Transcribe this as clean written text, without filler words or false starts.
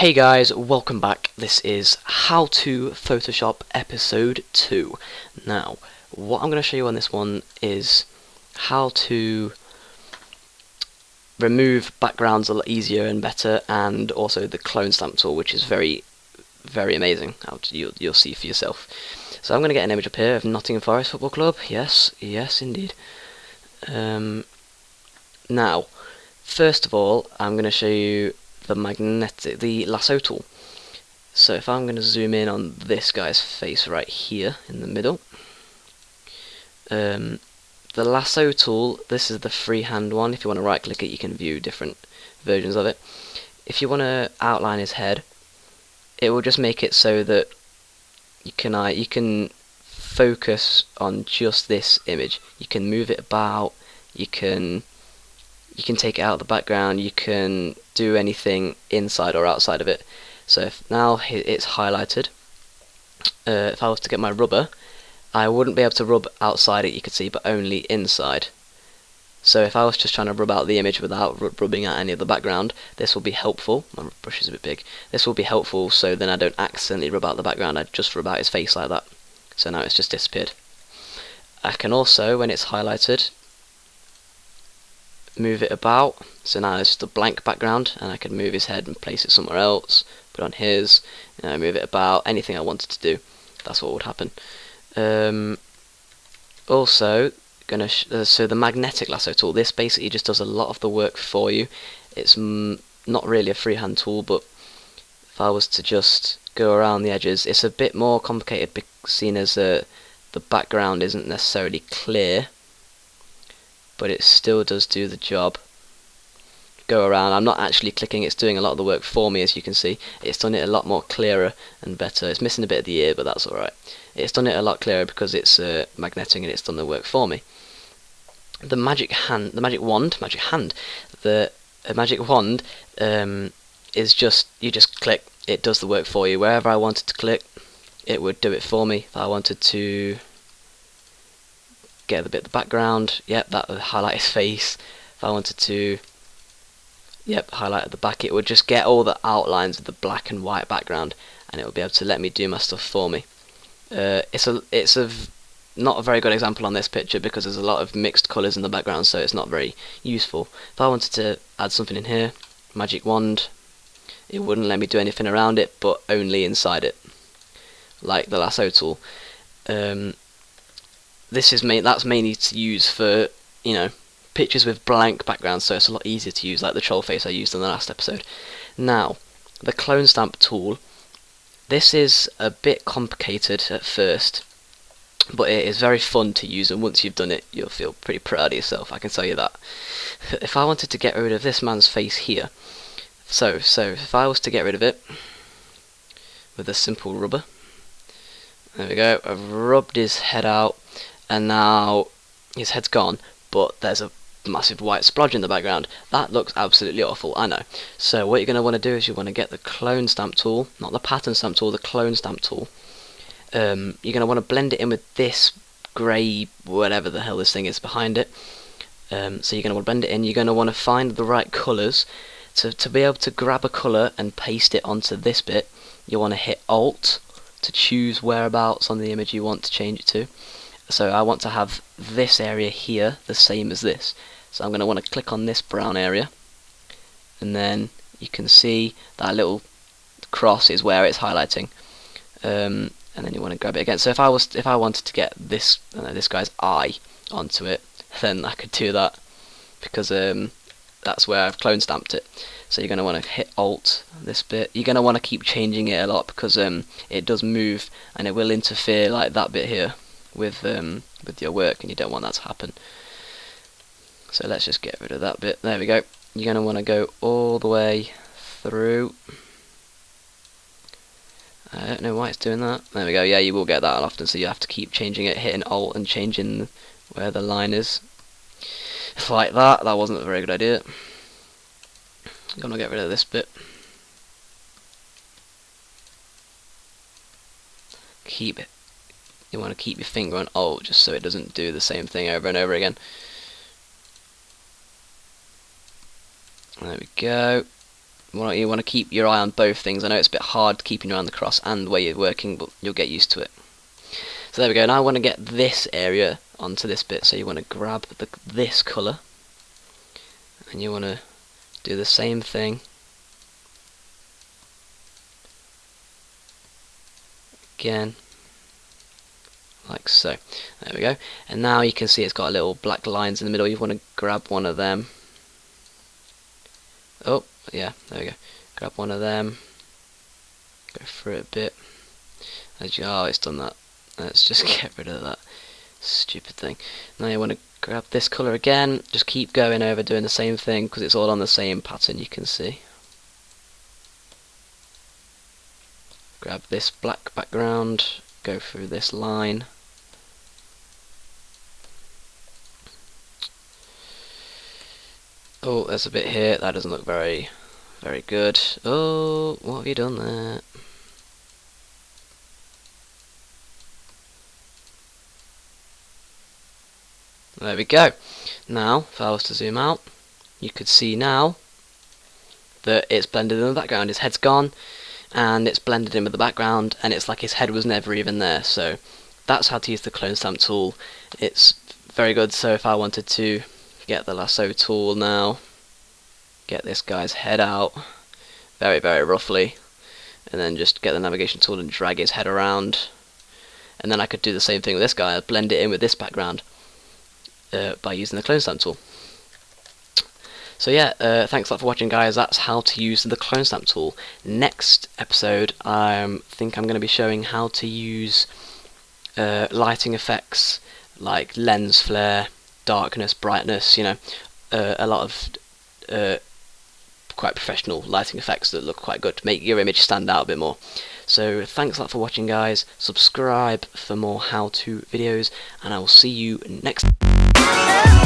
Hey guys, welcome back. This is How to Photoshop episode 2. Now, what I'm going to show you on this one is how to remove backgrounds a lot easier and better, and also the clone stamp tool, which is very amazing. You'll see for yourself. So I'm going to get an image up here of Nottingham Forest Football Club. Yes indeed. Now, first of all, I'm going to show you the lasso tool. So if I'm going to zoom in on this guy's face right here in the middle, the lasso tool, this is the freehand one. If you want to right click it, you can view different versions of it. If you want to outline his head, it will just make it so that you can focus on just this image. You can move it about, you can take it out of the background, you can do anything inside or outside of it. So if now it's highlighted, if I was to get my rubber, I wouldn't be able to rub outside it, you could see, but only inside. So if I was just trying to rub out the image without rubbing out any of the background, this will be helpful. My brush is a bit big. This will be helpful, so then I don't accidentally rub out the background, I just rub out his face like that. So now it's just disappeared. I can also, when it's highlighted, move it about, so now it's just a blank background, and I could move his head and place it somewhere else, put it on his, move it about, anything I wanted to do, that's what would happen. Also, so the magnetic lasso tool, this basically just does a lot of the work for you. It's not really a freehand tool, but if I was to just go around the edges, it's a bit more complicated, seeing as the background isn't necessarily clear, but it still does do the job. Go around, I'm not actually clicking, it's doing a lot of the work for me, as you can see. It's done it a lot more clearer and better. It's missing a bit of the ear, but that's alright. It's done it a lot clearer because it's magnetic and it's done the work for me. The magic wand is just, you just click, it does the work for you. Wherever I wanted to click, it would do it for me. If I wanted to get a bit of the background, yep, that would highlight his face. If I wanted to, yep, highlight at the back, it would just get all the outlines of the black and white background, and it would be able to let me do my stuff for me. It's not a very good example on this picture because there's a lot of mixed colours in the background, so it's not very useful. If I wanted to add something in here, magic wand, it wouldn't let me do anything around it, but only inside it, like the lasso tool. That's mainly to use for, pictures with blank backgrounds, so it's a lot easier to use, like the troll face I used in the last episode. Now, the clone stamp tool, this is a bit complicated at first, but it is very fun to use, and once you've done it, you'll feel pretty proud of yourself, I can tell you that. If I wanted to get rid of this man's face here, so if I was to get rid of it with a simple rubber, there we go, I've rubbed his head out, and now his head's gone, but there's a massive white splodge in the background. That looks absolutely awful, I know. So what you're going to want to do is you want to get the clone stamp tool, not the pattern stamp tool, the clone stamp tool. You're going to want to blend it in with this grey, whatever the hell this thing is behind it. So you're going to want to blend it in. You're going to want to find the right colours. To be able to grab a colour and paste it onto this bit, you want to hit Alt to choose whereabouts on the image you want to change it to. So I want to have this area here the same as this. So I'm going to want to click on this brown area, and then you can see that little cross is where it's highlighting. And then you want to grab it again. So if I wanted to get this guy's eye onto it, then I could do that because that's where I've clone stamped it. So you're going to want to hit Alt this bit. You're going to want to keep changing it a lot because it does move and it will interfere, like that bit here, with your work, and you don't want that to happen. So let's just get rid of that bit. There we go. You're going to want to go all the way through. I don't know why it's doing that. There we go. Yeah, you will get that often, so you have to keep changing it, hitting Alt and changing where the line is. Like that. That wasn't a very good idea. I'm going to get rid of this bit. You want to keep your finger on Alt just so it doesn't do the same thing over and over again. There we go. You want to keep your eye on both things. I know it's a bit hard keeping your eye on the cross and where you're working, but you'll get used to it. So there we go. Now I want to get this area onto this bit, so you want to grab this colour, and you want to do the same thing again, like so. There we go. And now you can see it's got little black lines in the middle. You want to grab one of them. Oh, yeah, there we go. Grab one of them. Go through it a bit. Oh, it's done that. Let's just get rid of that stupid thing. Now you want to grab this colour again. Just keep going over doing the same thing because it's all on the same pattern, you can see. Grab this black background. Go through this line. Oh, there's a bit here. That doesn't look very good. Oh, what have you done there? There we go. Now, if I was to zoom out, you could see now that it's blended in the background. His head's gone, and it's blended in with the background, and it's like his head was never even there. So that's how to use the clone stamp tool. It's very good. So if I wanted to get the lasso tool now, get this guy's head out very roughly, and then just get the navigation tool and drag his head around, and then I could do the same thing with this guy. I'd blend it in with this background by using the clone stamp tool. So yeah, thanks a lot for watching, guys. That's how to use the clone stamp tool. Next episode, I think I'm going to be showing how to use lighting effects like lens flare, darkness, brightness, you know, a lot of quite professional lighting effects that look quite good to make your image stand out a bit more. So thanks a lot for watching, guys. Subscribe for more how-to videos, and I will see you next time.